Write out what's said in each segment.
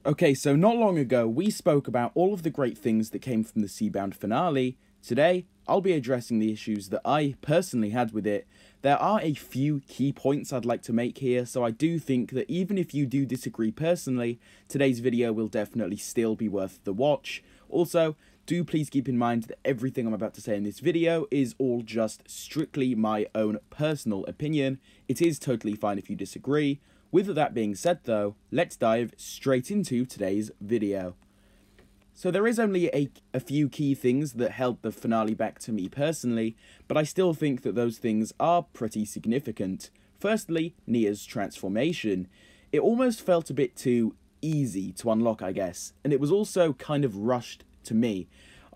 Okay, so not long ago, we spoke about all of the great things that came from the Seabound finale. Today, I'll be addressing the issues that I personally had with it. There are a few key points I'd like to make here, so I do think that even if you do disagree personally, today's video will definitely still be worth the watch. Also, do please keep in mind that everything I'm about to say in this video is all just strictly my own personal opinion. It is totally fine if you disagree. With that being said though, let's dive straight into today's video. So there is only a few key things that held the finale back to me personally, but I still think that those things are pretty significant. Firstly, Nia's transformation. It almost felt a bit too easy to unlock, I guess, and it was also kind of rushed to me.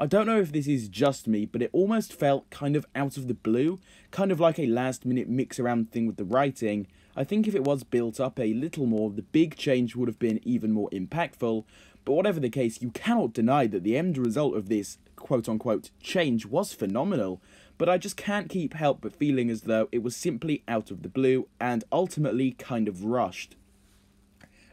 I don't know if this is just me, but it almost felt kind of out of the blue, kind of like a last minute mix around thing with the writing. I think if it was built up a little more, the big change would have been even more impactful, but whatever the case, you cannot deny that the end result of this quote-unquote change was phenomenal, but I just can't help but feeling as though it was simply out of the blue and ultimately kind of rushed.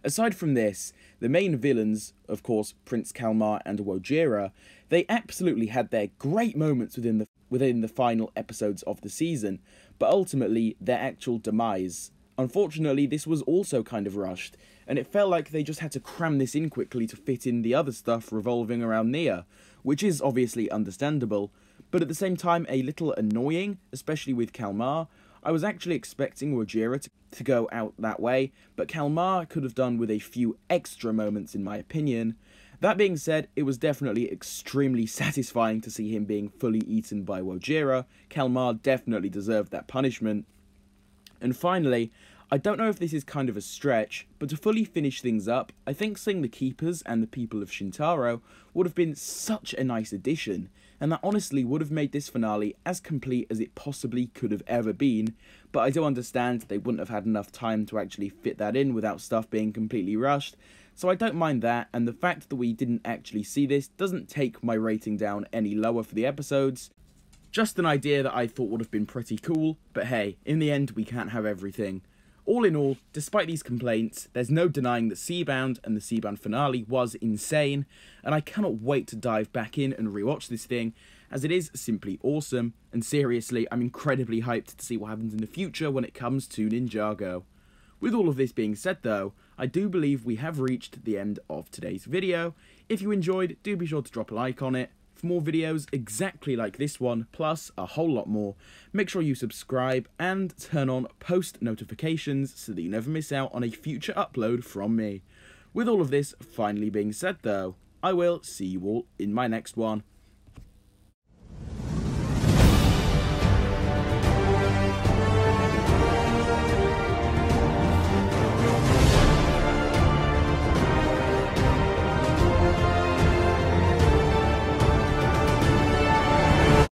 Aside from this, the main villains, of course Prince Kalmar and Wojira, they absolutely had their great moments within the final episodes of the season, but ultimately their actual demise. Unfortunately, this was also kind of rushed, and it felt like they just had to cram this in quickly to fit in the other stuff revolving around Nia, which is obviously understandable, but at the same time a little annoying, especially with Kalmar. I was actually expecting Wojira to go out that way, but Kalmar could have done with a few extra moments in my opinion. That being said, it was definitely extremely satisfying to see him being fully eaten by Wojira. Kalmar definitely deserved that punishment. And finally, I don't know if this is kind of a stretch, but to fully finish things up, I think seeing the Keepers and the people of Shintaro would have been such a nice addition, and that honestly would have made this finale as complete as it possibly could have ever been, but I do understand they wouldn't have had enough time to actually fit that in without stuff being completely rushed, so I don't mind that, and the fact that we didn't actually see this doesn't take my rating down any lower for the episodes. Just an idea that I thought would have been pretty cool, but hey, in the end we can't have everything. All in all, despite these complaints, there's no denying that Seabound and the Seabound finale was insane, and I cannot wait to dive back in and rewatch this thing, as it is simply awesome, and seriously, I'm incredibly hyped to see what happens in the future when it comes to Ninjago. With all of this being said though, I do believe we have reached the end of today's video. If you enjoyed, do be sure to drop a like on it. For more videos exactly like this one, plus a whole lot more, make sure you subscribe and turn on post notifications so that you never miss out on a future upload from me. With all of this finally being said though, I will see you all in my next one.